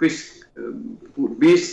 20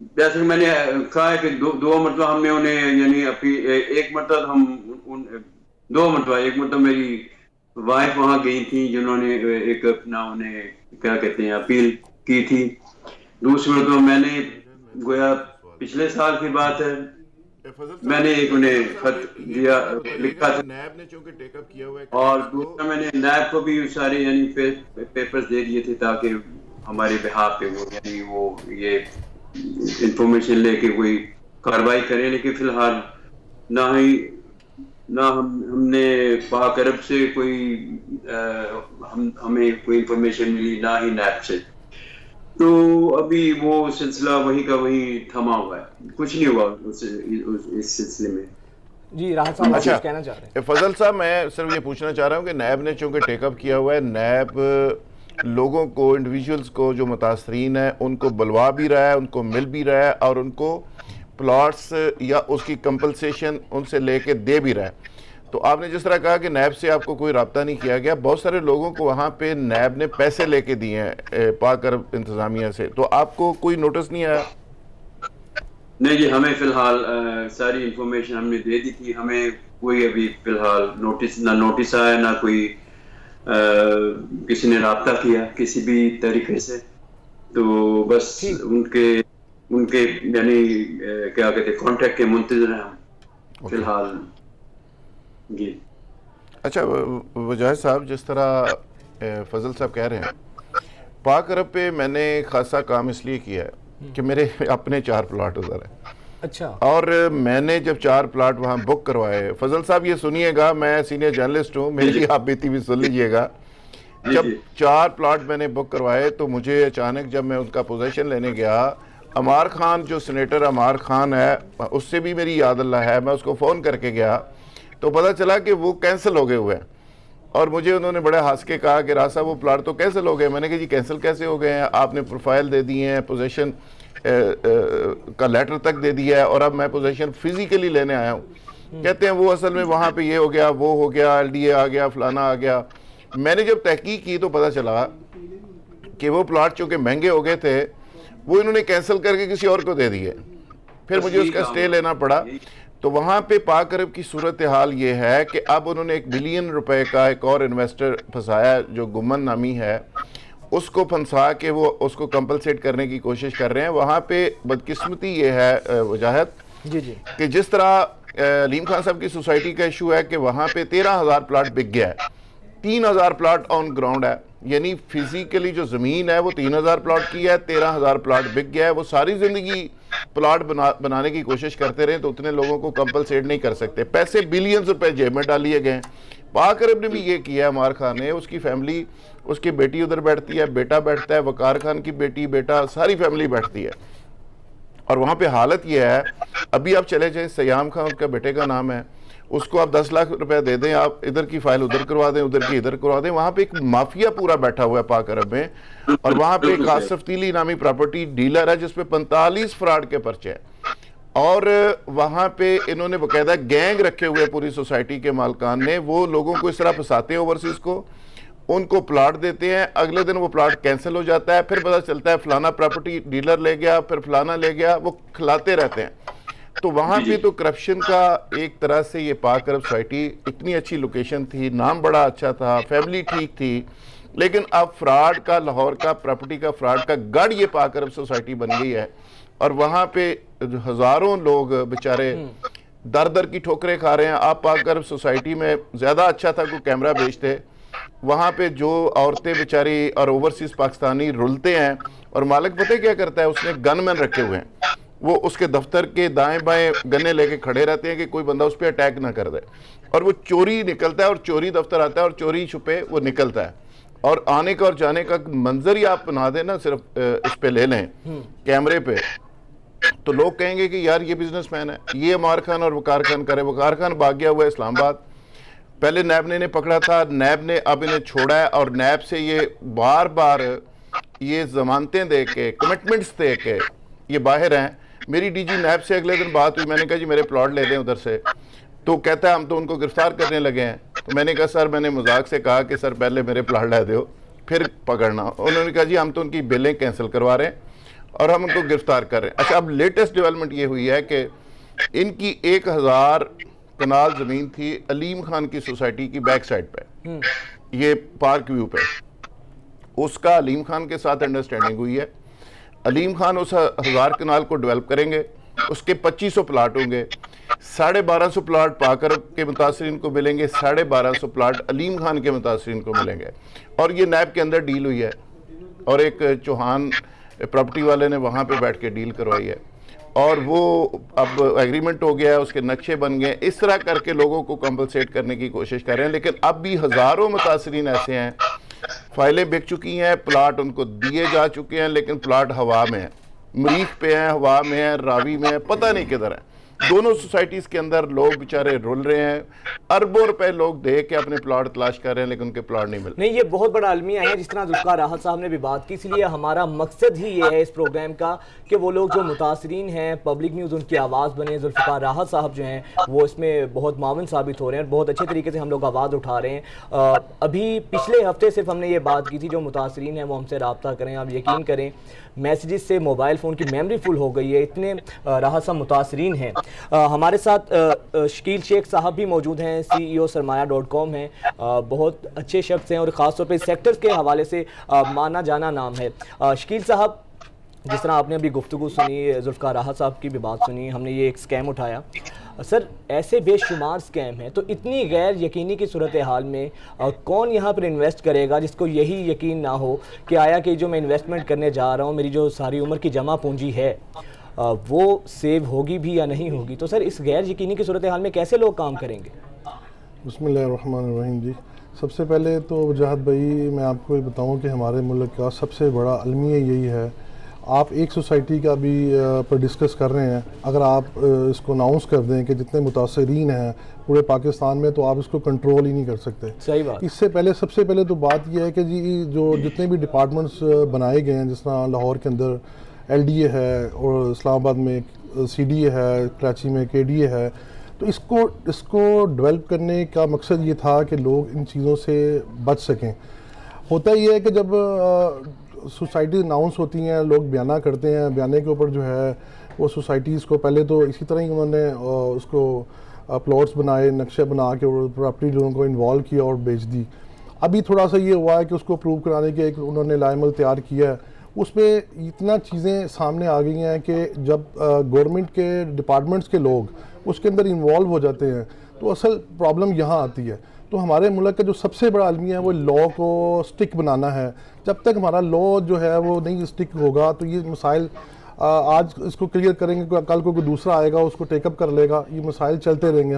جیسے کہ میں نے کہا ہے کہ دو مرتبہ ہم نے انہیں یعنی اپنی ایک مرتبہ ہم دو مرتبہ، ایک مرتبہ میری وائف وہاں گئی تھی جنہوں نے ایک اپنا انہیں کیا کہتے ہیں اپیل کی تھی. دوسری مرتبہ میں نے گویا پچھلے سال کی بات ہے میں نے ایک انہیں خط دیا لکھا تھا نیب نے چونکہ ٹیک اپ کیا ہوا ہے اور دوسرا میں نے نیب کو بھی سارے یعنی پیپرز دے دیے تھے تاکہ ہمارے بہاف پہ وہ یعنی وہ یہ انفارمیشن لے کے کوئی کارروائی کریں. لیکن فی الحال نہ ہم نے پاک عرب سے کوئی ہمیں کوئی انفارمیشن ملی، نہ ہی نیب سے. تو ابھی وہ سلسلہ وہی کا وہی تھما ہوا ہے، کچھ نہیں ہوا اس سلسلے میں. جی راحت صاحب آپ کچھ کہنا چاہ رہے ہیں؟ فضل صاحب میں صرف یہ پوچھنا چاہ رہا ہوں کہ نیب نے چونکہ ٹیک اپ کیا ہوا ہے، نیب لوگوں کو انڈیویجولز کو جو متاثرین ہیں ان کو بلوا بھی رہا ہے، ان کو مل بھی رہا ہے اور ان کو پلاٹس یا اس کی کمپنسیشن ان سے لے کے دے بھی رہا ہے. تو آپ نے جس طرح کہا کہ نیب سے آپ کو کوئی رابطہ نہیں کیا گیا، بہت سارے لوگوں کو وہاں پہ نیب نے پیسے لے کے دیے ہیں پاک عرب انتظامیہ سے، تو آپ کو کوئی نوٹس نہیں آیا؟ نہیں جی، ہمیں فی الحال ساری انفارمیشن ہم نے دے دی تھی، ہمیں کوئی ابھی فی الحال نوٹس آیا نہ کوئی کسی نے رابطہ کیا کسی بھی طریقے سے. تو بس ان کے یعنی کیا کہتے ہیں کانٹیکٹ کے منتظر ہیں ہم فی الحال. جی اچھا وجاہد صاحب، جس طرح فضل صاحب کہہ رہے ہیں، پاک عرب پہ میں نے خاصا کام اس لیے کیا ہے کہ میرے اپنے 4 پلاٹ ادھر ہیں. اچھا. اور میں نے جب 4 پلاٹ وہاں بک کروائے، فضل صاحب یہ سنیے گا، میں سینئر جرنلسٹ ہوں، میری آپ بیتی بھی سن لیجئے گا. جب 4 پلاٹ میں نے بک کروائے تو مجھے اچانک جب میں ان کا پوزیشن لینے گیا، عمار خان جو سینیٹر عمار خان ہے اس سے بھی میری یاد اللہ ہے، میں اس کو فون کر کے گیا تو پتہ چلا کہ وہ کینسل ہو گئے ہوئے ہیں. اور مجھے انہوں نے بڑے ہنس کے کہا کہ راز صاحب وہ پلاٹ تو کینسل ہو گئے. میں نے کہا جی کینسل کیسے ہو گئے ہیں؟ آپ نے پروفائل دے دی ہیں، پوزیشن کا لیٹر تک دے دیا ہے اور اب میں پوزیشن فزیکلی لینے آیا ہوں. کہتے ہیں وہ اصل میں وہاں پہ یہ ہو گیا، وہ ہو گیا، ایل ڈی اے آ گیا، فلانا آ گیا. میں نے جب تحقیق کی تو پتہ چلا کہ وہ پلاٹ چونکہ مہنگے ہو گئے تھے وہ انہوں نے کینسل کر کے کسی اور کو دے دیے. پھر مجھے اس کا سٹے لینا پڑا. تو وہاں پہ پاک عرب کی صورتحال یہ ہے کہ اب انہوں نے 1 بلین روپے کا ایک اور انویسٹر پھنسایا جو گمن نامی ہے، اس کو پھنسا کے وہ اس کو کمپلسیٹ کرنے کی کوشش کر رہے ہیں. وہاں پہ بدقسمتی یہ ہے وجاہت جی کہ جس طرح علیم خان صاحب کی سوسائٹی کا ایشو ہے کہ وہاں پہ 13,000 پلاٹ بک گیا ہے، 3,000 پلاٹ آن گراؤنڈ ہے، یعنی فزیکلی جو زمین ہے وہ 3,000 پلاٹ کی ہے، 13,000 پلاٹ بک گیا ہے. وہ ساری زندگی پلاٹ بنانے کی کوشش کرتے رہے تو اتنے لوگوں کو کمپلسیٹ نہیں کر سکتے. پیسے بلینز روپے جیب میں ڈالیے گئے. پاک عرب نے بھی یہ کیا ہے، عمار خان نے، اس کی فیملی، اس کی بیٹی ادھر بیٹھتی ہے، بیٹا بیٹھتا ہے، وقار خان کی بیٹی، بیٹا، ساری فیملی بیٹھتی ہے. اور وہاں پہ حالت یہ ہے، ابھی آپ چلے جائیں، سیام خان اس کا بیٹے کا نام ہے، اس کو آپ 10 لاکھ روپے دے دیں، آپ ادھر کی فائل ادھر کروا دیں، ادھر کی ادھر کروا دیں. وہاں پہ ایک مافیا پورا بیٹھا ہوا ہے پاک عرب میں. اور وہاں پہ ایک آصف تیلی نامی پراپرٹی ڈیلر ہے جس پہ 45 فراڈ کے پرچے ہیں. اور وہاں پہ انہوں نے باقاعدہ گینگ رکھے ہوئے پوری سوسائٹی کے مالکان نے. وہ لوگوں کو اس طرح پھنساتے ہیں اوورسیز کو، ان کو پلاٹ دیتے ہیں، اگلے دن وہ پلاٹ کینسل ہو جاتا ہے، پھر پتہ چلتا ہے فلانا پراپرٹی ڈیلر لے گیا، پھر فلانا لے گیا، وہ کھلاتے رہتے ہیں. تو وہاں پہ تو کرپشن کا ایک طرح سے یہ پاک عرب سوسائٹی اتنی اچھی لوکیشن تھی، نام بڑا اچھا تھا، فیملی ٹھیک تھی، لیکن اب فراڈ کا، لاہور کا پراپرٹی کا فراڈ کا گڑھ یہ پاک عرب سوسائٹی بن گئی ہے. اور وہاں پہ ہزاروں لوگ بیچارے در در کی ٹھوکریں کھا رہے ہیں. آپ پاک عرب سوسائٹی میں زیادہ اچھا تھا کوئی کیمرہ بیچتے، وہاں پہ جو عورتیں بیچاری اور اوورسیز پاکستانی رلتے ہیں. اور مالک پتہ کیا کرتا ہے، اس نے گن مین رکھے ہوئے ہیں، وہ اس کے دفتر کے دائیں بائیں گنے لے کے کھڑے رہتے ہیں کہ کوئی بندہ اس پہ اٹیک نہ کر دے. اور وہ چوری نکلتا ہے اور چوری دفتر آتا ہے اور چوری چھپے وہ نکلتا ہے. اور آنے کا اور جانے کا منظر ہی آپ بنا دیں نا، صرف اس پہ لے لیں کیمرے پہ، تو لوگ کہیں گے کہ یار یہ بزنس مین ہے. یہ عمار خان اور وقار خان کرے. وقار خان بھاگ گیا ہوا ہے اسلام آباد، پہلے نیب نے انہیں پکڑا تھا، نیب نے اب انہیں چھوڑا ہے. اور نیب سے یہ بار بار یہ ضمانتیں دے کے، کمٹمنٹس دے کے یہ باہر ہیں. میری ڈی جی نیب سے اگلے دن بات ہوئی، میں نے کہا جی میرے پلاٹ لے دیں ادھر سے. تو کہتا ہے ہم تو ان کو گرفتار کرنے لگے ہیں. تو میں نے کہا سر، میں نے مذاق سے کہا کہ سر پہلے میرے پلاٹ لے دو پھر پکڑنا. انہوں نے کہا جی ہم تو ان کی بلیں کینسل کروا رہے ہیں. اور ہم ان کو گرفتار کر رہے ہیں. اچھا اب لیٹسٹ ڈیولپمنٹ یہ ہوئی ہے کہ ان کی 1000 کنال زمین تھی علیم خان کی سوسائٹی کی بیک سائڈ پہ, یہ پارک ویو پہ. اس کا علیم خان کے ساتھ انڈرسٹینڈنگ ہوئی ہے. علیم خان اس 1000 کنال کو ڈیولپ کریں گے, اس کے 2500 پلاٹ ہوں گے, 1250 پلاٹ پاکر کے متاثرین کو ملیں گے, 1250 پلاٹ علیم خان کے متاثرین کو ملیں گے. اور یہ نیب کے اندر ڈیل ہوئی ہے, اور ایک چوہان پراپرٹی والے نے وہاں پہ بیٹھ کے ڈیل کروائی ہے, اور وہ اب ایگریمنٹ ہو گیا ہے, اس کے نقشے بن گئے. اس طرح کر کے لوگوں کو کمپنسیٹ کرنے کی کوشش کر رہے ہیں. لیکن اب بھی ہزاروں متاثرین ایسے ہیں, فائلیں بک چکی ہیں, پلاٹ ان کو دیے جا چکے ہیں, لیکن پلاٹ ہوا میں ہیں, مریخ پہ ہیں, ہوا میں ہیں, راوی میں ہیں, پتہ نہیں کدھر ہیں. دونوں سوسائٹیز کے اندر لوگ بیچارے رول رہے ہیں, اربوں روپے لوگ دے کے اپنے پلاٹ تلاش کر رہے ہیں, لیکن ان کے پلاٹ نہیں ملتے. نہیں, یہ بہت بڑا المیہ ہے جس طرح ذوالفقار راحت صاحب نے بھی بات کی. اس لیے ہمارا مقصد ہی یہ ہے اس پروگرام کا کہ وہ لوگ جو متاثرین ہیں, پبلک نیوز ان کی آواز بنے. ذوالفقار راحت صاحب جو ہیں وہ اس میں بہت معاون ثابت ہو رہے ہیں, اور بہت اچھے طریقے سے ہم لوگ آواز اٹھا رہے ہیں. ابھی پچھلے ہفتے صرف ہم نے یہ بات کی تھی, جو متاثرین ہیں وہ ہم سے رابطہ کریں. آپ یقین کریں میسیجز سے موبائل فون کی میموری فل ہو گئی ہے, اتنے راحت صاحب متاثرین ہیں. ہمارے ساتھ شکیل شیخ صاحب بھی موجود ہیں, CEO سرمایہ.com ہیں, بہت اچھے شخص ہیں, اور خاص طور پہ سیکٹرز کے حوالے سے مانا جانا نام ہے. شکیل صاحب, جس طرح آپ نے ابھی گفتگو سنی, ذوالفقار راحت صاحب کی بھی بات سنی, ہم نے یہ ایک سکیم اٹھایا. سر ایسے بے شمار سکیم ہیں, تو اتنی غیر یقینی کی صورتحال میں کون یہاں پر انویسٹ کرے گا جس کو یہی یقین نہ ہو کہ آیا کہ جو میں انویسٹمنٹ کرنے جا رہا ہوں, میری جو ساری عمر کی جمع پونجی ہے وہ سیو ہوگی بھی یا نہیں ہوگی. تو سر اس غیر یقینی کی صورتحال میں کیسے لوگ کام کریں گے؟ بسم اللہ الرحمن الرحیم. جی سب سے پہلے تو وجاہت بھائی میں آپ کو یہ بتاؤں کہ ہمارے ملک کا سب سے بڑا المیہ یہی ہے. آپ ایک سوسائٹی کا بھی پر ڈسکس کر رہے ہیں, اگر آپ اس کو اناؤنس کر دیں کہ جتنے متاثرین ہیں پورے پاکستان میں, تو آپ اس کو کنٹرول ہی نہیں کر سکتے. صحیح بات. اس سے پہلے سب سے پہلے تو بات یہ ہے کہ جی جو جتنے بھی ڈپارٹمنٹس بنائے گئے ہیں, جس طرح لاہور کے اندر LDA ہے, اور اسلام آباد میں CDA ہے, کراچی میں KDA ہے, تو اس کو ڈیولپ کرنے کا مقصد یہ تھا کہ لوگ ان چیزوں سے بچ سکیں. ہوتا یہ ہے کہ جب سوسائٹی اناؤنس ہوتی ہیں, لوگ بیانہ کرتے ہیں, بیانے کے اوپر جو ہے وہ سوسائٹیز کو پہلے تو اسی طرح ہی انہوں نے اس کو پلاٹس بنائے, نقشے بنا کے, اور پراپرٹی لوگوں کو انوالو کیا اور بیچ دی. ابھی تھوڑا سا یہ ہوا ہے کہ اس کو پروو کرانے کے ایک انہوں نے لائے عمل تیار کیا ہے. اس میں اتنا چیزیں سامنے آ گئی ہیں کہ جب گورنمنٹ کے ڈپارٹمنٹس کے لوگ اس کے اندر انوالو ہو جاتے ہیں تو اصل پرابلم یہاں آتی ہے. تو ہمارے ملک کا جو سب سے بڑا المیہ ہے وہ لا کو سٹک بنانا ہے. جب تک ہمارا لا جو ہے وہ نہیں سٹک ہوگا تو یہ مسائل, آج اس کو کلیئر کریں گے, کل کو کوئی دوسرا آئے گا اس کو ٹیک اپ کر لے گا, یہ مسائل چلتے رہیں گے.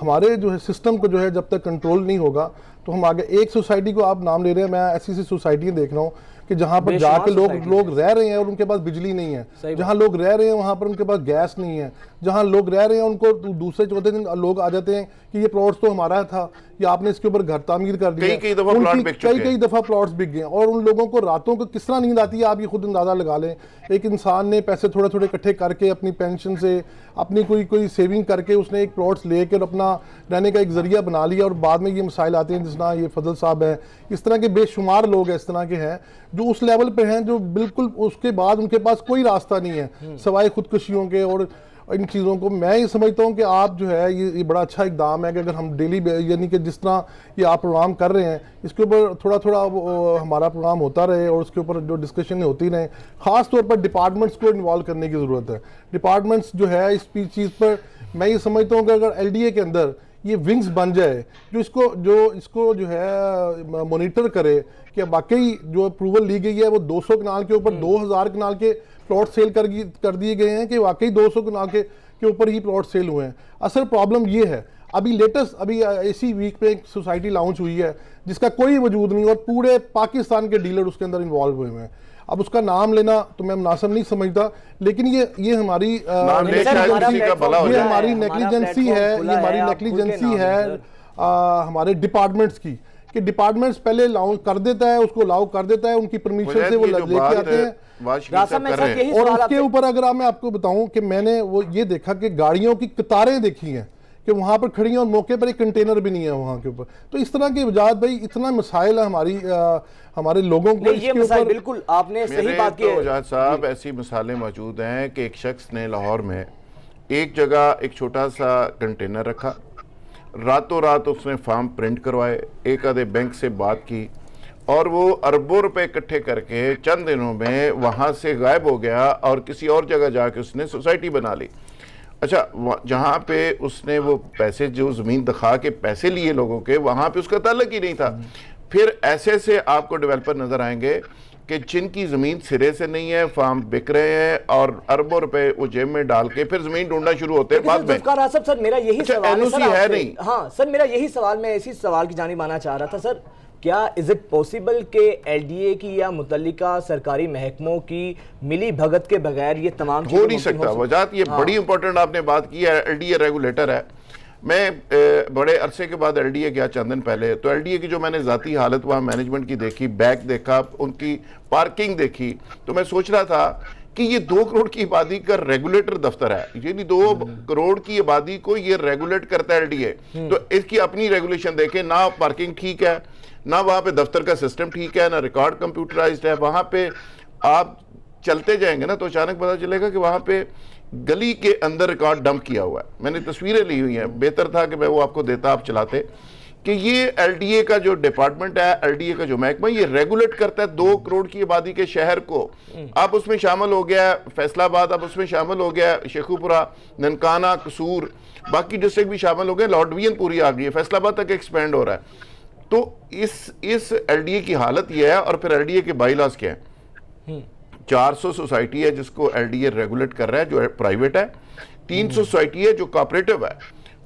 ہمارے جو ہے سسٹم کو جو ہے جب تک کنٹرول نہیں ہوگا تو ہم آگے. ایک سوسائٹی کو آپ نام لے رہے ہیں, میں ایسی سوسائٹیاں دیکھ رہا ہوں کہ جہاں پر جا کے لوگ رہ رہے ہیں اور ان کے پاس بجلی نہیں ہے, جہاں لوگ رہ رہے ہیں وہاں پر ان کے پاس گیس نہیں ہے, جہاں لوگ رہ رہے ہیں ان کو دوسرے چوتھے دن لوگ آ جاتے ہیں کہ یہ پلاٹس تو ہمارا تھا, یا آپ نے اس کے اوپر گھر تعمیر کر دیا. کئی دفعہ پلاٹس بک گئے, اور ان لوگوں کو راتوں کو کس طرح نیند آتی ہے آپ یہ خود اندازہ لگا لیں. ایک انسان نے پیسے تھوڑے تھوڑے اکٹھے کر کے اپنی پینشن سے, اپنی کوئی سیونگ کر کے, اس نے ایک پلاٹس لے کے اپنا رہنے کا ایک ذریعہ بنا لیا, اور بعد میں یہ مسائل آتے ہیں. جس طرح یہ فضل صاحب ہیں, اس طرح کے بے شمار لوگ ہیں اس طرح کے ہیں جو اس لیول پہ ہیں جو بالکل اس کے بعد ان کے پاس کوئی راستہ نہیں ہے سوائے خودکشیوں کے اور ان چیزوں کو. میں یہ سمجھتا ہوں کہ آپ جو ہے یہ بڑا اچھا اقدام ہے کہ اگر ہم ڈیلی, یعنی کہ جس طرح یہ آپ پروگرام کر رہے ہیں اس کے اوپر تھوڑا تھوڑا ہمارا پروگرام ہوتا رہے, اور اس کے اوپر جو ڈسکشن ہوتی رہیں. خاص طور پر ڈپارٹمنٹس کو انوالو کرنے کی ضرورت ہے. ڈپارٹمنٹس جو ہے اس چیز پر میں یہ سمجھتا ہوں کہ اگر LDA کے اندر یہ ونگز بن جائے جو اس کو جو ہے مانیٹر کرے کہ واقعی جو اپروول لی گئی ہے وہ 200 کنال کے اوپر 2000 کنال کے پلاٹ سیل کر دیے گئے ہیں, کہ واقعی 200 کنال کے اوپر ہی پلاٹ سیل ہوئے ہیں. اصل پرابلم یہ ہے, ابھی اسی ویک پہ ایک سوسائٹی لانچ ہوئی ہے جس کا کوئی وجود نہیں, اور پورے پاکستان کے ڈیلر اس کے اندر انوالو ہوئے ہیں. اب اس کا نام لینا تو میں مناسب نہیں سمجھتا, لیکن یہ ہماری نیگلیجنسی ہے ہمارے ڈپارٹمنٹس کی, کہ ڈپارٹمنٹس پہلے کر دیتا ہے, اس کو لاؤ کر دیتا ہے, ان کی پرمیشن سے وہ لے کے آتے ہیں. اور اس کے اوپر اگر میں آپ کو بتاؤں کہ میں نے وہ یہ دیکھا کہ گاڑیوں کی قطاریں دیکھی ہیں کہ وہاں پر کھڑی ہیں اور موقع پر ایک کنٹینر بھی نہیں ہے وہاں کے اوپر. تو اس طرح کے وجات بھائی اتنا مسائل ہے ہمارے لوگوں کو. یہ مسائل بالکل آپ نے صحیح بات کی ہے وجات صاحب. ایسی مثالیں موجود ہیں کہ ایک شخص نے لاہور میں ایک جگہ ایک چھوٹا سا کنٹینر رکھا, راتوں رات اس نے فارم پرنٹ کروائے, ایک آدھے بینک سے بات کی, اور وہ اربوں روپے اکٹھے کر کے چند دنوں میں وہاں سے غائب ہو گیا اور کسی اور جگہ جا کے اس نے سوسائٹی بنا لی. اچھا, جہاں پہ اس نے وہ پیسے جو زمین دکھا کے پیسے لیے لوگوں کے, وہاں پہ اس کا تعلق ہی نہیں تھا. پھر ایسے سے آپ کو ڈیولپر نظر آئیں گے کہ جن کی زمین سرے سے نہیں ہے, فارم بک رہے ہیں اور اربوں روپے وہ جیب میں ڈال کے پھر زمین ڈھونڈنا شروع ہوتے ہیں بعد میں. سر میرا یہی سوال ہے نہیں. ہاں سر, میرا یہی سوال, میں اسی سوال کی جانب آنا چاہ رہا تھا سر. کیا از اٹ پاسبل کہ ایل ڈی اے کی یا متعلقہ سرکاری محکموں کی ملی بھگت کے بغیر یہ تمام ہو نہیں سکتا؟ وجات یہ بڑی امپورٹنٹ آپ نے بات کی ہے. ایل ڈی اے ریگولیٹر ہے. میں بڑے عرصے کے بعد ایل ڈی اے گیا چند دن پہلے, تو ایل ڈی اے کی جو میں نے ذاتی حالت وہاں مینجمنٹ کی دیکھی, بیک دیکھا, ان کی پارکنگ دیکھی, تو میں سوچ رہا تھا کہ یہ 2 کروڑ کی آبادی کا ریگولیٹر دفتر ہے. یعنی 2 کروڑ کی آبادی کو یہ ریگولیٹ کرتا ہے ایل ڈی اے. تو اس کی اپنی ریگولیشن دیکھیں, نہ پارکنگ ٹھیک ہے, نہ وہاں پہ دفتر کا سسٹم ٹھیک ہے, نہ ریکارڈ کمپیوٹرائزڈ ہے. وہاں پہ آپ چلتے جائیں گے نا تو اچانک پتا چلے گا کہ وہاں پہ گلی کے اندر ریکارڈ ڈمپ کیا ہوا ہے. میں نے تصویریں لی ہوئی ہیں, بہتر تھا کہ میں وہ آپ کو دیتا, آپ چلاتے, کہ یہ ایل ڈی اے کا جو ڈپارٹمنٹ ہے, ایل ڈی اے کا جو محکمہ, یہ ریگولیٹ کرتا ہے 2 کروڑ کی آبادی کے شہر کو. اب اس میں شامل ہو گیا فیصل آباد, اب اس میں شامل ہو گیا شیخوپورہ, ننکانہ, قصور, باقی ڈسٹرکٹ بھی شامل ہو گئے, لاہور ڈویژن پوری آ گئی ہے, فیصل آباد تک ایکسپینڈ ہو رہا ہے. تو اس ایل ڈی اے کی حالت یہ ہے. اور پھر ایل ڈی اے کے بائی لاز کیا ہیں؟ 400 سوسائٹی ہے جس کو ایل ڈی اے ریگولیٹ کر رہا ہے, جو پرائیویٹ ہے. 300 سوسائٹی ہے جو کوآپریٹو ہے,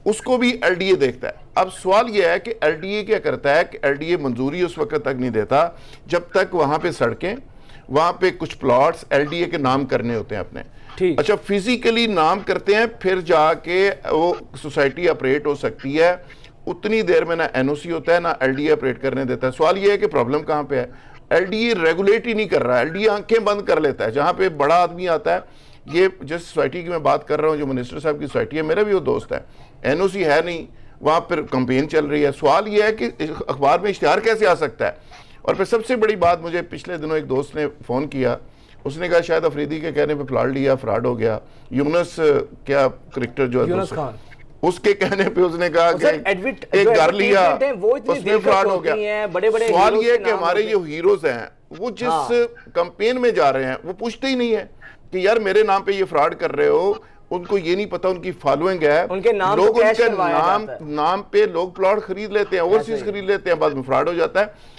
اس کو بھی ایل ڈی اے دیکھتا ہے. اب سوال یہ ہے کہ ایل ڈی اے کیا کرتا ہے کہ ایل ڈی اے منظوری اس وقت تک نہیں دیتا جب تک وہاں پہ سڑکیں, وہاں پہ کچھ پلاٹس ایل ڈی اے کے نام کرنے ہوتے ہیں اپنے. اچھا, فزیکلی نام کرتے ہیں, پھر جا کے وہ سوسائٹی اپریٹ ہو سکتی ہے. اتنی دیر میں نہ این او سی ہوتا ہے, نہ ایل ڈی اے اپریٹ کرنے دیتا ہے. سوال یہ ہے کہ پرابلم کہاں پہ ہے؟ ایل ڈی اے ریگولیٹ ہی نہیں کر رہا. ایل ڈی اے آنکھیں بند کر لیتا ہے. جہاں پہ بڑا آدمی آتا ہے, یہ جس سوسائٹی کی میں بات کر رہا ہوں جو منسٹر صاحب کی سوسائٹی ہے, میرا بھی وہ دوست ہے, این او سی ہے نہیں, وہاں پر کمپین چل رہی ہے. سوال یہ ہے کہ اخبار میں اشتہار کیسے آ سکتا ہے؟ اور پھر سب سے بڑی بات, مجھے پچھلے دنوں ایک دوست نے فون کیا, اس نے کہا شاید افریدی کے کہنے پہ پلاٹ لیا, فراڈ ہو گیا. یونس کیا کرکٹر جو ہے, اس کے کہنے پہ اس نے کہا کہ ایک گھر لیا, اس میں فراڈ ہو گیا. سوال یہ ہے کہ ہمارے جو ہیروز ہیں وہ جس کمپین میں جا رہے ہیں وہ پوچھتے ہی نہیں ہے کہ یار میرے نام پہ یہ فراڈ کر رہے ہو. ان کو یہ نہیں پتا ان کی فالوئنگ ہے, لوگ ان کے نام پہ لوگ پلاٹ خرید لیتے ہیں, اوورسیز خرید لیتے ہیں, بعد میں فراڈ ہو جاتا ہے.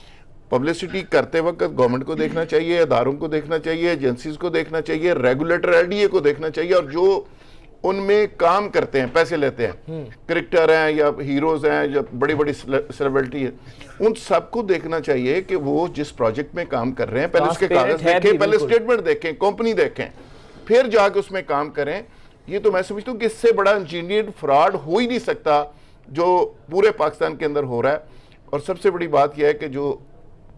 پبلسٹی کرتے وقت گورنمنٹ کو دیکھنا چاہیے, اداروں کو دیکھنا چاہیے, ایجنسیز کو دیکھنا چاہیے, ریگولیٹر ایل ڈی اے کو دیکھنا چاہیے, اور جو ان میں کام کرتے ہیں, پیسے لیتے ہیں, کرکٹر ہیں یا ہیروز ہیں یا بڑی بڑی سیلیبریٹی ہیں, ان سب کو دیکھنا چاہیے کہ وہ جس پروجیکٹ میں کام کر رہے ہیں پہلے اس کے کاغذ دیکھیں, پہلے اسٹیٹمنٹ دیکھیں, کمپنی دیکھیں, پھر جا کے اس میں کام کریں. یہ تو میں سمجھتا ہوں کہ اس سے بڑا انجینئرڈ فراڈ ہو ہی نہیں سکتا جو پورے پاکستان کے اندر ہو رہا ہے. اور سب سے بڑی بات یہ ہے کہ جو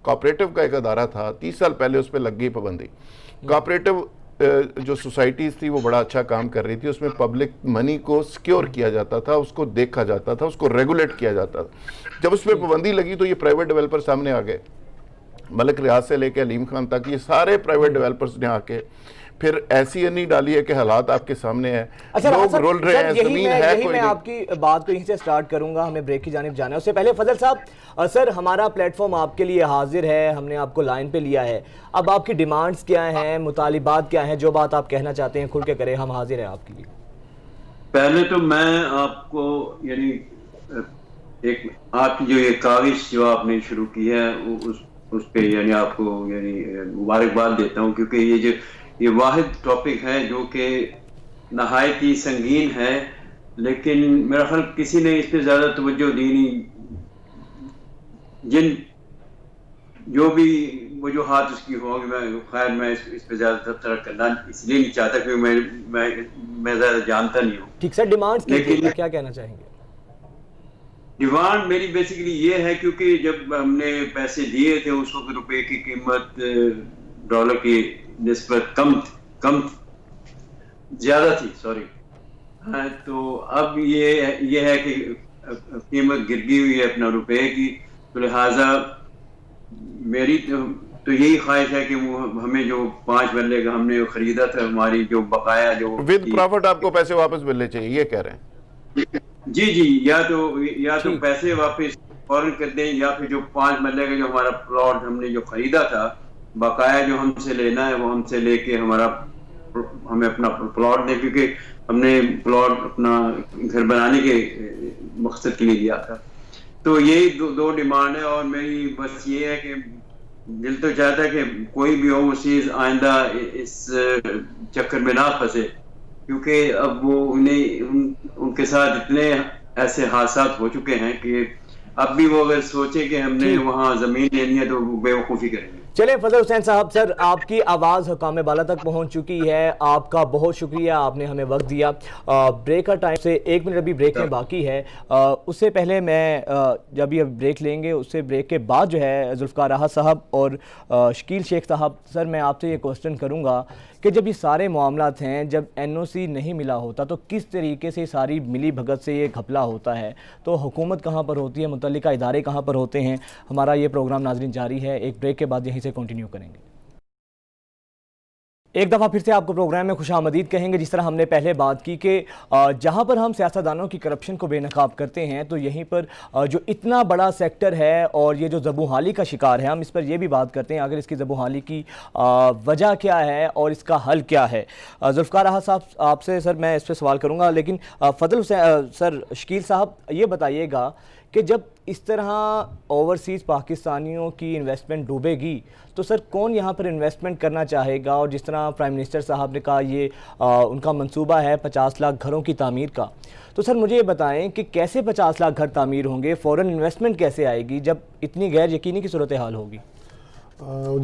کوآپریٹو کا ایک ادارہ تھا, 30 سال پہلے اس پہ لگ گئی پابندی. کوآپریٹو جو سوسائٹیز تھی وہ بڑا اچھا کام کر رہی تھی, اس میں پبلک منی کو سیکیور کیا جاتا تھا, اس کو دیکھا جاتا تھا, اس کو ریگولیٹ کیا جاتا تھا. جب اس پہ پابندی لگی تو یہ پرائیویٹ ڈیولپر سامنے آ گئے, ملک ریاض سے لے کے علیم خان تک, یہ سارے پرائیویٹ ڈیولپرز نے آ کے پھر ایسی نہیں ڈالی ہے کہ حالات آپ کے سامنے ہیں, لوگ رول رہے ہیں, زمین ہے کوئی نہیں. میں آپ کی بات کو یہیں سے سٹارٹ کروں گا, ہمیں بریک کی جانب جانا ہے. اس سے پہلے فضل صاحب, سر ہمارا پلیٹ فارم آپ کے لیے حاضر ہے, ہم نے آپ کو لائن پہ لیا ہے. اب آپ کی ڈیمانڈز کیا ہیں, مطالبات کیا ہیں, جو بات آپ کہنا چاہتے ہیں کھل کے کریں, ہم حاضر ہیں آپ کے لیے. پہلے تو میں آپ کو یعنی ایک آپ کی جو یہ کاوش جو آپ نے شروع کی ہے اس پہ یعنی آپ کو یعنی مبارکباد دیتا ہوں, کیونکہ یہ واحد ٹاپک ہے جو کہ نہایت ہی سنگین ہے, لیکن میرا خیال کسی نے اس پہ زیادہ توجہ دی نہیں. جو بھی وجوہات اس کی ہوگی, میں اس پہ زیادہ تبصرہ کرنا اس لیے نہیں چاہتا کیونکہ میں زیادہ جانتا نہیں ہوں. ٹھیک سر, ڈیمانڈز کیا کہنا چاہیں گے؟ ڈیمانڈ میری بیسیکلی یہ ہے کیونکہ جب ہم نے پیسے دیے تھے اس وقت روپے کی قیمت ڈالر کی نسبت کم زیادہ تھی, ہاں تو اب یہ ہے کہ قیمت گر گئی ہوئی ہے اپنا روپے کی، تو لہٰذا میری تو یہی خواہش ہے کہ وہ ہمیں جو 5 مرلے کا ہم نے خریدا تھا، ہماری جو بقایا جو ود پروفٹ آپ کو پیسے واپس ملنے چاہیے، یہ کہہ رہے ہیں؟ جی یا تو پیسے واپس فوراً کر دیں، یا پھر جو 5 مرلے کا جو ہمارا پلاٹ ہم نے جو خریدا تھا، بقایا جو ہم سے لینا ہے وہ ہم سے لے کے ہمیں اپنا پلاٹ دیں، کیونکہ ہم نے پلاٹ اپنا گھر بنانے کے مقصد کے لیے لیا تھا. تو یہی دو ڈیمانڈ ہے، اور میری بس یہ ہے کہ دل تو چاہتا ہے کہ کوئی بھی اوورسیز آئندہ اس چکر میں نہ پھنسے، کیونکہ اب وہ ان کے ساتھ اتنے ایسے حادثات ہو چکے ہیں کہ اب بھی وہ اگر سوچے کہ ہم نے وہاں زمین لینی ہے تو وہ بے وقوفی کریں گے. چلیں فضل حسین صاحب، سر آپ کی آواز حکام بالا تک پہنچ چکی ہے، آپ کا بہت شکریہ، آپ نے ہمیں وقت دیا. بریک کا ٹائم سے 1 منٹ ابھی بریک میں باقی ہے. اس سے پہلے میں جب یہ بریک لیں گے، اس سے بریک کے بعد جو ہے ذوالفقار راحت صاحب اور شکیل شیخ صاحب، سر میں آپ سے یہ کوسچن کروں گا کہ جب یہ سارے معاملات ہیں، جب NOC نہیں ملا ہوتا تو کس طریقے سے ساری ملی بھگت سے یہ گھپلا ہوتا ہے، تو حکومت کہاں پر ہوتی ہے، متعلقہ ادارے کہاں پر ہوتے ہیں؟ ہمارا یہ پروگرام ناظرین جاری ہے، ایک بریک کے بعد یہیں سے کنٹینیو کریں گے. ایک دفعہ پھر سے آپ کو پروگرام میں خوش آمدید کہیں گے. جس طرح ہم نے پہلے بات کی کہ جہاں پر ہم سیاستدانوں کی کرپشن کو بے نقاب کرتے ہیں، تو یہیں پر جو اتنا بڑا سیکٹر ہے اور یہ جو زبوں کا شکار ہے، ہم اس پر یہ بھی بات کرتے ہیں اگر اس کی زبوں کی وجہ کیا ہے اور اس کا حل کیا ہے. ذوالفقار راحت صاحب، آپ سے سر میں اس پہ سوال کروں گا، لیکن فضل حسین سر، شکیل صاحب یہ بتائیے گا کہ جب اس طرح اوورسیز پاکستانیوں کی انویسٹمنٹ ڈوبے گی تو سر کون یہاں پر انویسٹمنٹ کرنا چاہے گا؟ اور جس طرح پرائم منسٹر صاحب نے کہا یہ ان کا منصوبہ ہے 50 لاکھ گھروں کی تعمیر کا، تو سر مجھے یہ بتائیں کہ کیسے 50 لاکھ گھر تعمیر ہوں گے؟ فوراً انویسٹمنٹ کیسے آئے گی جب اتنی غیر یقینی کی صورتحال ہوگی؟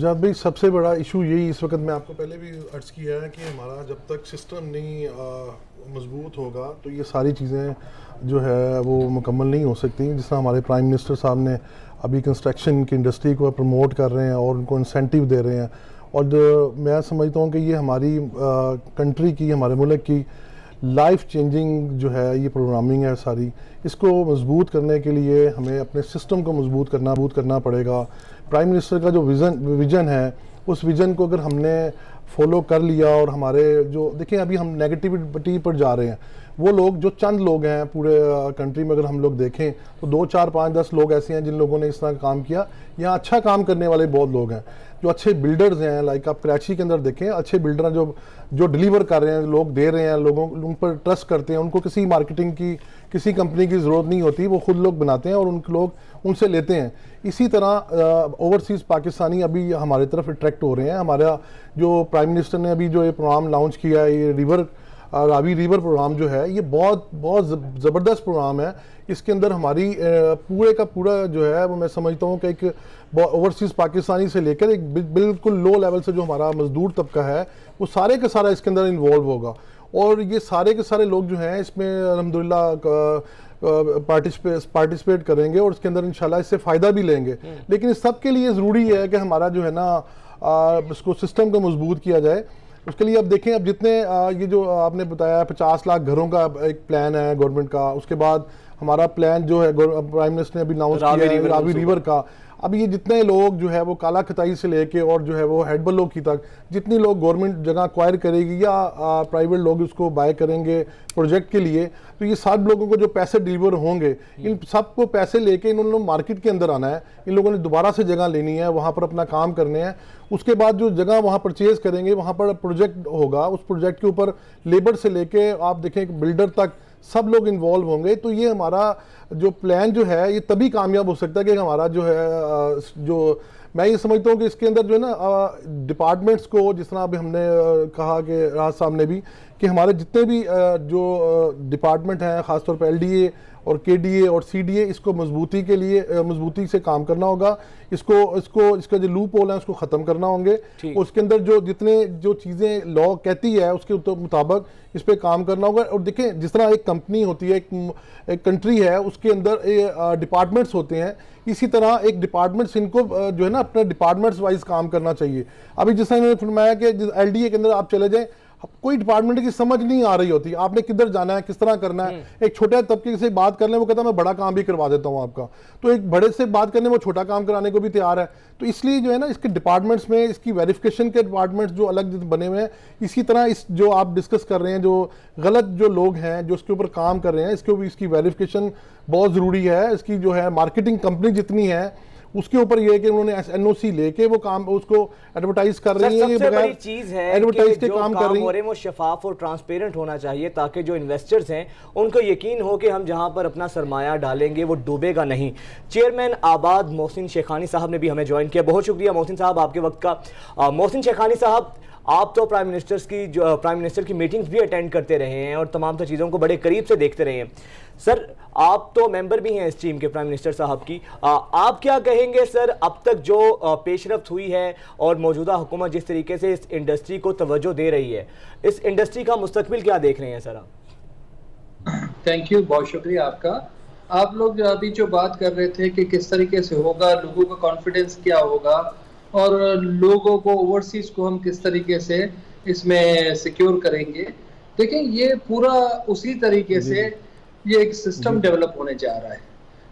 جاد بھائی، سب سے بڑا ایشو یہی اس وقت میں آپ کو پہلے بھی عرض کیا ہے کہ ہمارا جب تک سسٹم نہیں مضبوط ہوگا تو یہ ساری چیزیں جو ہے وہ مکمل نہیں ہو سکتی. جس طرح ہمارے پرائم منسٹر صاحب نے ابھی کنسٹرکشن کی انڈسٹری کو پروموٹ کر رہے ہیں اور ان کو انسینٹیو دے رہے ہیں، اور میں سمجھتا ہوں کہ یہ ہماری کنٹری کی، ہمارے ملک کی لائف چینجنگ جو ہے یہ پروگرامنگ ہے ساری. اس کو مضبوط کرنے کے لیے ہمیں اپنے سسٹم کو مضبوط کرنا پڑے گا. پرائم منسٹر کا جو ویژن ہے، اس ویژن کو اگر ہم نے فالو کر لیا، اور ہمارے جو دیکھیں ابھی ہم نیگیٹیوٹی پر جا رہے ہیں، وہ لوگ جو چند لوگ ہیں پورے کنٹری میں اگر ہم لوگ دیکھیں تو 2 4 5 10 لوگ ایسے ہیں جن لوگوں نے اس طرح کام کیا. یہاں اچھا کام کرنے والے بہت لوگ ہیں جو اچھے بلڈرز ہیں، لائک آپ کراچی کے اندر دیکھیں اچھے بلڈر ہیں جو ڈیلیور کر رہے ہیں، لوگ دے رہے ہیں، لوگوں ان پر ٹرسٹ کرتے ہیں، ان کو کسی مارکیٹنگ کی، کسی کمپنی کی ضرورت نہیں ہوتی، وہ خود لوگ بناتے ہیں اور لوگ ان سے لیتے ہیں. اسی طرح اوورسیز پاکستانی ابھی ہمارے طرف اٹریکٹ ہو رہے ہیں. ہمارا جو پرائم منسٹر نے ابھی جو یہ پروگرام لانچ کیا ہے، یہ راوی ریور پروگرام جو ہے، یہ بہت زبردست پروگرام ہے. اس کے اندر ہماری پورے کا پورا جو ہے وہ میں سمجھتا ہوں کہ ایک اوورسیز پاکستانی سے لے کر ایک بالکل لو لیول سے جو ہمارا مزدور طبقہ ہے، وہ سارے کا سارا اس کے اندر انوالو ہوگا. اور یہ سارے کے سارے لوگ جو ہیں اس میں الحمدللہ پارٹیسپیٹ کریں گے اور اس کے اندر انشاءاللہ اس سے فائدہ بھی لیں گے. لیکن اس سب کے لیے ضروری ہے کہ ہمارا جو ہے نا اس کو سسٹم کو مضبوط کیا جائے. اس کے لیے اب دیکھیں، اب جتنے یہ جو آپ نے بتایا 50 لاکھ گھروں کا ایک پلان ہے گورنمنٹ کا، اس کے بعد ہمارا پلان جو ہے پرائم منسٹر نے ابھی اناؤنس کیا ہے راوی ریور کا. اب یہ جتنے لوگ جو ہے وہ کالا کھتائی سے لے کے اور جو ہے وہ ہیڈ بلو کی تک جتنی لوگ گورنمنٹ جگہ ایکوائر کرے گی یا پرائیویٹ لوگ اس کو بائی کریں گے پروجیکٹ کے لیے، تو یہ سب لوگوں کو جو پیسے ڈیلیور ہوں گے، ان سب کو پیسے لے کے انہوں نے مارکیٹ کے اندر آنا ہے. ان لوگوں نے دوبارہ سے جگہ لینی ہے، وہاں پر اپنا کام کرنے ہیں. اس کے بعد جو جگہ وہاں پرچیز کریں گے، وہاں پر پروجیکٹ ہوگا، اس پروجیکٹ کے اوپر لیبر سے لے کے آپ دیکھیں بلڈر تک سب لوگ انوالو ہوں گے. تو یہ ہمارا جو پلان جو ہے یہ تبھی کامیاب ہو سکتا ہے کہ ہمارا جو ہے جو میں یہ سمجھتا ہوں کہ اس کے اندر جو ہے نا ڈپارٹمنٹس کو، جس طرح ابھی ہم نے کہا کہ راحت صاحب نے بھی، کہ ہمارے جتنے بھی جو ڈپارٹمنٹ ہیں، خاص طور پہ LDA اور KDA اور CDA، اس کو مضبوطی سے کام کرنا ہوگا. اس کا جو لوپ ہول ہے اس کو ختم کرنا ہوں گے. اس کے اندر جو چیزیں لا کہتی ہے اس کے مطابق اس پہ کام کرنا ہوگا. اور دیکھیں جس طرح ایک کمپنی ہوتی ہے، ایک کنٹری ہے، اس کے اندر ڈپارٹمنٹس ہوتے ہیں، اسی طرح ایک ڈپارٹمنٹس ان کو جو ہے نا اپنے ڈپارٹمنٹس وائز کام کرنا چاہیے. ابھی جس طرح میں نے فرمایا کہ LDA کے اندر آپ چلے جائیں، کوئی ڈپارٹمنٹ کی سمجھ نہیں آ رہی ہوتی, آپ نے کدھر جانا ہے, کس طرح کرنا ہے. ایک چھوٹے طبقے سے بات کر لیں, وہ کہتا ہے میں بڑا کام بھی کروا دیتا ہوں آپ کا, تو ایک بڑے سے بات کرنے وہ چھوٹا کام کرانے کو بھی تیار ہے. تو اس لیے جو ہے نا اس کے ڈپارٹمنٹس میں اس کی ویریفیکیشن کے ڈپارٹمنٹس جو الگ بنے ہوئے ہیں, اسی طرح اس جو آپ ڈسکس کر رہے ہیں جو غلط جو لوگ ہیں جو اس کے اوپر کام کر رہے ہیں, اس کے اوپر اس کی ویریفیکیشن بہت ضروری ہے. اس کی جو ہے مارکیٹنگ کمپنی جتنی ہے اس کے اوپر یہ ہے کہ انہوں نے این او سی لے کے وہ کام اس کو ایڈورٹائز کر رہی ہیں. سب سے بڑی چیز ہے ایڈورٹائز کہ کے جو کام کر رہی ہو رہے ہیں وہ شفاف اور ٹرانسپیرنٹ ہونا چاہیے, تاکہ جو انویسٹرز ہیں ان کو یقین ہو کہ ہم جہاں پر اپنا سرمایہ ڈالیں گے وہ ڈوبے گا نہیں. چیئرمین آباد محسن شیخانی صاحب نے بھی ہمیں جوائن کیا. بہت شکریہ محسن صاحب آپ کے وقت کا. محسن شیخانی صاحب, آپ تو پرائم منسٹر کی میٹنگز بھی اٹینڈ کرتے رہے ہیں اور تمام تر چیزوں کو بڑے قریب سے دیکھتے رہے ہیں. سر, آپ تو ممبر بھی ہیں اس ٹیم کے پرائم منسٹر صاحب کی, آپ کیا کہیں گے سر اب تک جو پیش رفت ہوئی ہے اور موجودہ حکومت جس طریقے سے اس انڈسٹری کو توجہ دے رہی ہے, اس انڈسٹری کا مستقبل کیا دیکھ رہے ہیں سر آپ؟ تھینک یو, بہت شکریہ آپ کا. آپ لوگ ابھی جو بات کر رہے تھے کہ کس طریقے سے ہوگا, لوگوں کا کانفیڈنس کیا ہوگا اور لوگوں کو اوورسیز کو ہم کس طریقے سے اس میں سیکیور کریں گے. دیکھیں یہ پورا اسی طریقے سے یہ ایک سسٹم ڈیولپ ہونے جا رہا ہے.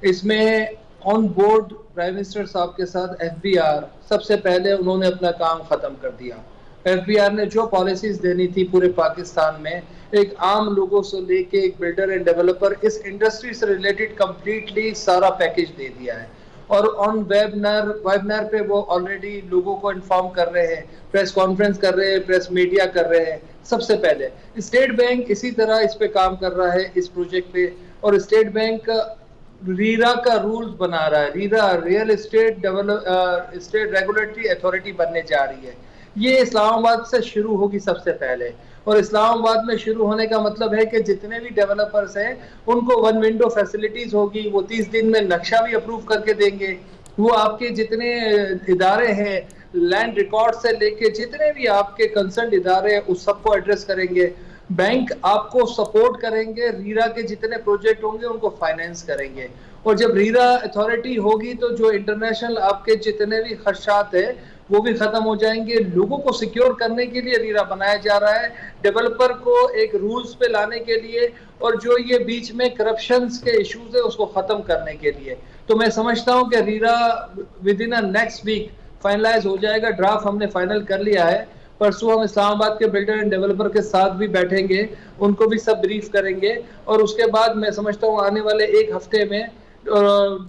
اس میں آن بورڈ پرائم منسٹر صاحب کے ساتھ ایف بی آر سب سے پہلے انہوں نے اپنا کام ختم کر دیا. ایف بی آر نے جو پالیسیز دینی تھی پورے پاکستان میں, ایک عام لوگوں سے لے کے ایک بلڈر اینڈ ڈیولپر, اس انڈسٹری سے ریلیٹڈ کمپلیٹلی سارا پیکج دے دیا ہے. اور آن ویبنار پہ وہ آلریڈی لوگوں کو انفارم کر رہے ہیں, پریس کانفرنس کر رہے ہیں, پریس میڈیا کر رہے ہیں. سب سے پہلے اسٹیٹ بینک اسی طرح اس پہ کام کر رہا ہے اس پروجیکٹ پہ, اور اسٹیٹ بینک ریرا کا رولز بنا رہا ہے. ریرا ریئل اسٹیٹ ریگولیٹری اتھارٹی بننے جا رہی ہے. یہ اسلام آباد سے شروع ہوگی سب سے پہلے, اور اسلام آباد میں شروع ہونے کا مطلب ہے کہ جتنے بھی ڈیولپرز ہیں ان کو ون ونڈو فیسلٹیز ہوگی. وہ 30 دن میں نقشہ بھی اپروو کر کے دیں گے. وہ آپ کے جتنے ادارے ہیں لینڈ ریکارڈ سے لے کے جتنے بھی آپ کے کنسرنڈ ادارے ہیں اس سب کو ایڈریس کریں گے. بینک آپ کو سپورٹ کریں گے, ریرا کے جتنے پروجیکٹ ہوں گے ان کو فائنینس کریں گے. اور جب ریرا اتھارٹی ہوگی تو جو انٹرنیشنل آپ کے جتنے بھی خدشات ہیں وہ بھی ختم ہو جائیں گے. لوگوں کو سیکیور کرنے کے لیے ریرا بنایا جا رہا ہے, ڈیولپر کو ایک رولز پہ لانے کے لیے, اور جو یہ بیچ میں کرپشنز کے ایشوز ہیں اس کو ختم کرنے کے لیے. تو میں سمجھتا ہوں کہ RERA within next week finalize ہو جائے گا. ڈرافٹ ہم نے فائنل کر لیا ہے. پرسوں ہم اسلام آباد کے بلڈر اینڈ ڈیولپر کے ساتھ بھی بیٹھیں گے, ان کو بھی سب بریف کریں گے, اور اس کے بعد میں سمجھتا ہوں آنے والے ایک ہفتے میں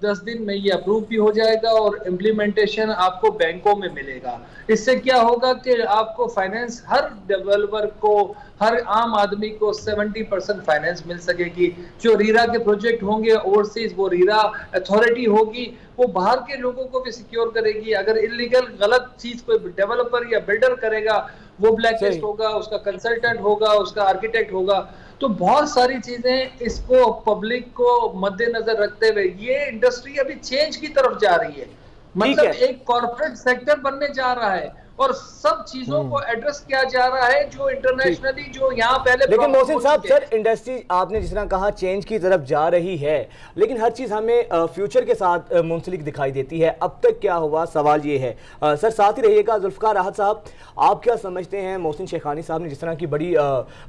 10 دن میں یہ اپروو بھی ہو جائے گا اور امپلیمنٹیشن آپ کو بینکوں میں ملے گا. اس سے کیا ہوگا کہ آپ کو فائنینس, ہر ڈیولپر کو, ہر عام آدمی کو 70% فائنینس مل سکے گی. جو ریرا کے پروجیکٹ ہوں گے اوورسیز, وہ ریرا اتھارٹی ہوگی, وہ باہر کے لوگوں کو بھی سیکیور کرے گی. اگر انلیگل غلط چیز کوئی ڈیولپر یا بلڈر کرے گا وہ بلیک لسٹ ہوگا, اس کا کنسلٹنٹ ہوگا, اس کا آرکیٹیکٹ ہوگا. تو بہت ساری چیزیں اس کو پبلک کو مد نظر رکھتے ہوئے یہ انڈسٹری ابھی چینج کی طرف جا رہی ہے. مطلب ایک کارپوریٹ سیکٹر بننے جا رہا ہے اور سب چیزوں کو ایڈریس کیا جا رہا ہے جو انٹرنیشنلی جو یہاں پہلے. لیکن محسن صاحب, سر انڈسٹری آپ نے جس طرح کہا چینج کی طرف جا رہی ہے, لیکن ہر چیز ہمیں فیوچر کے ساتھ منسلک دکھائی دیتی ہے. اب تک کیا ہوا, سوال یہ ہے. سر ساتھ ہی رہیے گا. ذوالفقار راحت صاحب, آپ کیا سمجھتے ہیں محسن شیخانی صاحب نے جس طرح کی بڑی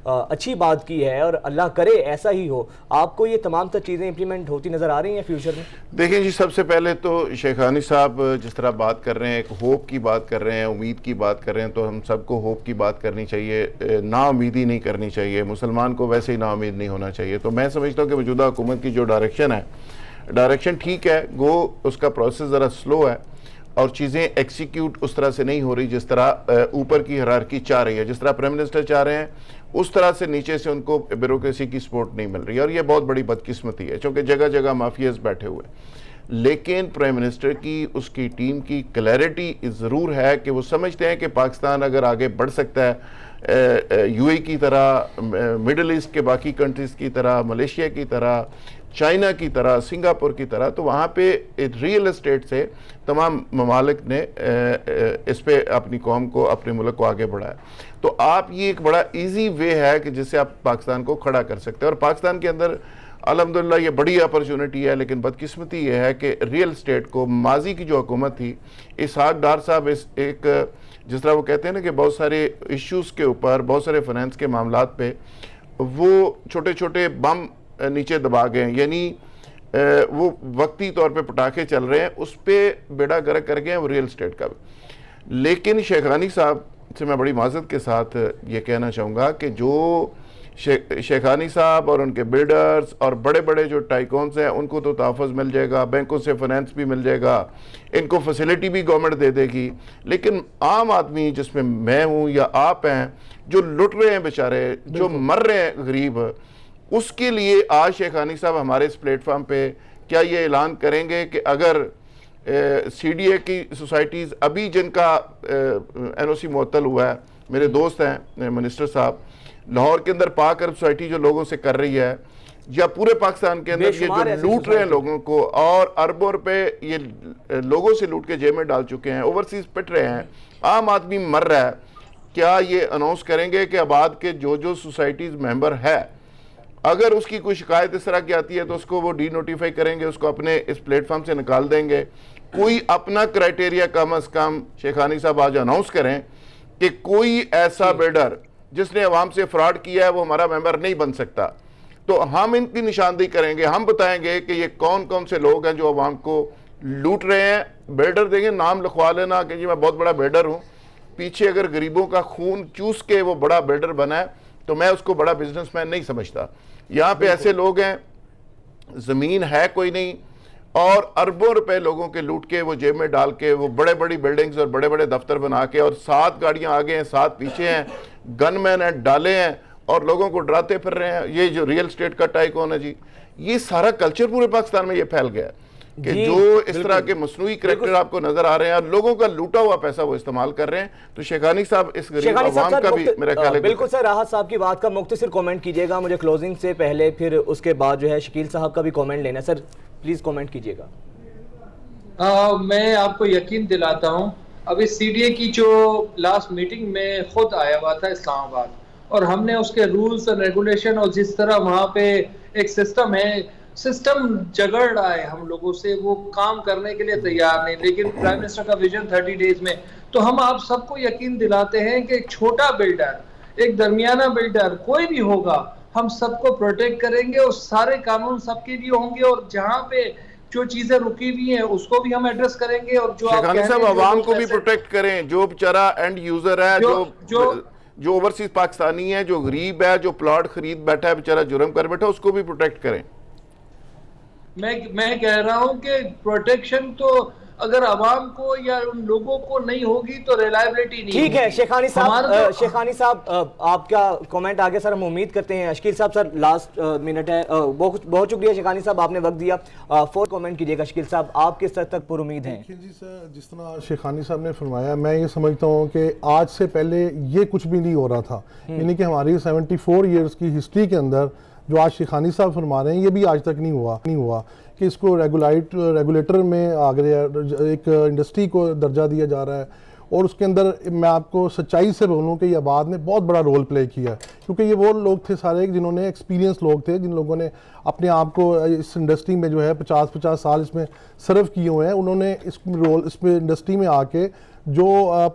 اچھی بات کی ہے, اور اللہ کرے ایسا ہی ہو, آپ کو یہ تمام تر چیزیں امپلیمنٹ ہوتی نظر آ رہی ہیں فیوچر میں؟ دیکھیں جی, سب سے پہلے تو شیخانی صاحب جس طرح بات کر رہے ہیں, ایک ہوپ کی بات کر رہے ہیں, امید کی بات کر رہے ہیں, تو ہم سب کو ہوپ کی بات کرنی چاہیے, نا امیدی نہیں کرنی چاہیے. مسلمان کو ویسے ہی نا امید نہیں ہونا چاہیے. تو میں سمجھتا ہوں کہ موجودہ حکومت کی جو ڈائریکشن ہے, ڈائریکشن ٹھیک ہے, گو اس کا پروسیس ذرا سلو ہے اور چیزیں ایکسیکیوٹ اس طرح سے نہیں ہو رہی جس طرح اوپر کی ہیرارکی چاہ رہی ہے. جس طرح پرائم منسٹر چاہ رہے ہیں اس طرح سے نیچے سے ان کو بیوروکریسی کی سپورٹ نہیں مل رہی, اور یہ بہت بڑی بدقسمتی ہے چونکہ جگہ جگہ مافیاز بیٹھے ہوئے. لیکن پرائم منسٹر کی, اس کی ٹیم کی کلیئرٹی ضرور ہے کہ وہ سمجھتے ہیں کہ پاکستان اگر آگے بڑھ سکتا ہے یو اے کی طرح, مڈل ایسٹ کے باقی کنٹریز کی طرح, ملیشیا کی طرح, چائنا کی طرح, سنگاپور کی طرح, تو وہاں پہ ریئل اسٹیٹ سے تمام ممالک نے اس پہ اپنی قوم کو, اپنے ملک کو آگے بڑھایا. تو آپ یہ ایک بڑا ایزی وے ہے کہ جس سے آپ پاکستان کو کھڑا کر سکتے ہیں. اور پاکستان کے اندر الحمدللہ یہ بڑی اپرچونٹی ہے، لیکن بدقسمتی یہ ہے کہ ریئل اسٹیٹ کو ماضی کی جو حکومت تھی، اسحاق ڈار صاحب ایک جس طرح وہ کہتے ہیں نا کہ بہت سارے ایشوز کے اوپر، بہت سارے فائنینس کے معاملات پہ وہ چھوٹے چھوٹے بم نیچے دبا گئے ہیں، یعنی وہ وقتی طور پہ پٹاخے چل رہے ہیں، اس پہ بیڑا گرک کر گئے ہیں وہ ریئل اسٹیٹ کا بھی۔ لیکن شیخانی صاحب سے میں بڑی معذرت کے ساتھ یہ کہنا چاہوں گا کہ جو شیخانی صاحب اور ان کے بلڈرز اور بڑے بڑے جو ٹائکونز ہیں ان کو تو تحفظ مل جائے گا، بینکوں سے فائنینس بھی مل جائے گا، ان کو فیسیلیٹی بھی گورنمنٹ دے دے گی، لیکن عام آدمی جس میں میں ہوں یا آپ ہیں جو لٹ رہے ہیں بیچارے، جو مر رہے ہیں غریب، اس کے لیے آج شیخانی صاحب ہمارے اس پلیٹ فارم پہ کیا یہ اعلان کریں گے کہ اگر سی ڈی اے کی سوسائٹیز ابھی جن کا این او سی معطل ہوا ہے، میرے دوست ہیں منسٹر صاحب، لاہور کے اندر پاک ارب سوسائٹی جو لوگوں سے کر رہی ہے، یا پورے پاکستان کے اندر یہ جو لوٹ رہے ہیں لوگوں کو اور اربوں روپے یہ لوگوں سے لوٹ کے جیب میں ڈال چکے ہیں، اوورسیز پٹ رہے ہیں، عام آدمی مر رہا ہے، کیا یہ اناؤنس کریں گے کہ آباد کے جو سوسائٹیز ممبر ہے، اگر اس کی کوئی شکایت اس طرح کی آتی ہے تو اس کو وہ ڈی نوٹیفائی کریں گے، اس کو اپنے اس پلیٹ فارم سے نکال دیں گے؟ کوئی اپنا کرائٹیریا کم از کم شیخانی صاحب آج اناؤنس کریں کہ کوئی ایسا بلڈر جس نے عوام سے فراڈ کیا ہے وہ ہمارا ممبر نہیں بن سکتا، تو ہم ان کی نشاندہی کریں گے، ہم بتائیں گے کہ یہ کون کون سے لوگ ہیں جو عوام کو لوٹ رہے ہیں۔ بلڈر دیں گے، نام لکھوا لینا کہ جی میں بہت بڑا بلڈر ہوں، پیچھے اگر غریبوں کا خون چوس کے وہ بڑا بلڈر بنا ہے تو میں اس کو بڑا بزنس مین نہیں سمجھتا۔ یہاں پہ ایسے لوگ ہیں، زمین ہے کوئی نہیں، اور اربوں روپے لوگوں کے لوٹ کے وہ جیب میں ڈال کے وہ بڑے بڑی بلڈنگز اور بڑے بڑے دفتر بنا کے، اور 7 گاڑیاں آگے ہیں، 7 پیچھے ہیں، گن مین ہیں، ڈالے ہیں، اور لوگوں کو ڈراتے پھر رہے ہیں۔ یہ جو ریئل اسٹیٹ کا ٹائکون ہے جی، یہ سارا کلچر پورے پاکستان میں یہ پھیل گیا ہے کہ جو اس طرح کے مصنوعی کریکٹر آپ کو نظر آ رہے ہیں اور لوگوں کا لوٹا ہوا پیسہ وہ استعمال کر رہے ہیں، تو شیخانی صاحب اس غریب عوام کا بھی میرا خیال ہے۔ بالکل سر، راحت صاحب کی بات کا مختصر کومنٹ کیجئے گا، مجھے کلوزنگ سے پہلے پھر اس کے بعد جو ہے شکیل صاحب کا بھی کومنٹ لینا ہے۔ سر پلیز کومنٹ کیجئے گا۔ میں آپ کو یقین دلاتا ہوں، ابھی سی ڈی اے کی جو لاسٹ میٹنگ میں خود آیا ہوا تھا اسلام آباد، اور ہم نے اس کے رولز اور ریگولیشن اور جس طرح وہاں پہ ایک سسٹم ہے، سسٹم جگڑ رہا ہے ہم لوگوں سے، وہ کام کرنے کے لیے تیار نہیں، لیکن پرائم منسٹر کا ویژن 30 ڈیز میں، تو ہم آپ سب کو یقین دلاتے ہیں کہ ایک چھوٹا بلڈر، ایک درمیانہ بلڈر، کوئی بھی ہوگا، ہم سب کو پروٹیکٹ کریں گے، اور سارے قانون سب کے لیے ہوں گے، اور جہاں پہ جو چیزیں رکی ہوئی ہیں اس کو بھی ہم ایڈریس کریں گے۔ اور جو شیخانی صاحب عوام کو بھی پروٹیکٹ کریں، جو بیچارہ اینڈ یوزر ہے، جو اوورسیز پاکستانی ہے، جو غریب ہے، جو پلاٹ خرید بیٹھا ہے، بیچارہ جرم کر بیٹھا ہے، اس کو بھی پروٹیکٹ کریں۔ میں کہہ رہا ہوں کہ پروٹیکشن تو اگر عوام کو یا ان لوگوں کو نہیں ہوگی تو ریلائبلٹی نہیں ہوگی۔ ٹھیک ہے شیخانی صاحب آپ کا کومنٹ آگے سر ہم امید کرتے ہیں۔ شکیل صاحب سر لاسٹ منٹ ہے، بہت شکریہ شیخانی صاحب، آپ نے وقت دیا، فور کومنٹ کیجئے گا۔ شکیل صاحب آپ کس حد تک پر امید ہیں؟ جی سر، جس طرح شیخانی صاحب نے فرمایا، میں یہ سمجھتا ہوں کہ آج سے پہلے یہ کچھ بھی نہیں ہو رہا تھا، یعنی کہ ہماری 74 ایئرز کی ہسٹری کے اندر جو آج شیخانی صاحب فرما رہے ہیں یہ بھی آج تک نہیں ہوا کہ اس کو ریگولیٹر میں ایک انڈسٹری کو درجہ دیا جا رہا ہے، اور اس کے اندر میں آپ کو سچائی سے بولوں کہ یہ آباد نے بہت بڑا رول پلے کیا ہے، کیونکہ یہ وہ لوگ تھے سارے جنہوں نے ایکسپیرینس لوگ تھے، جن لوگوں نے اپنے آپ کو اس انڈسٹری میں جو ہے 50 سال اس میں سرو کیے ہوئے ہیں، انہوں نے اس میں انڈسٹری میں آ کے جو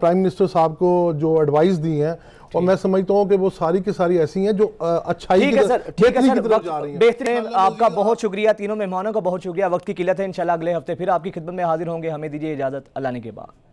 پرائم منسٹر صاحب کو جو ایڈوائز دی ہیں، اور میں سمجھتا ہوں کہ وہ ساری کی ساری ایسی ہیں جو اچھائی کی طرف جا رہی ہیں۔ بہترین، آپ کا بہت شکریہ، تینوں مہمانوں کا بہت شکریہ، وقت کی قلت ہے، انشاءاللہ اگلے ہفتے پھر آپ کی خدمت میں حاضر ہوں گے، ہمیں دیجیے اجازت، اللہ نے کے بعد۔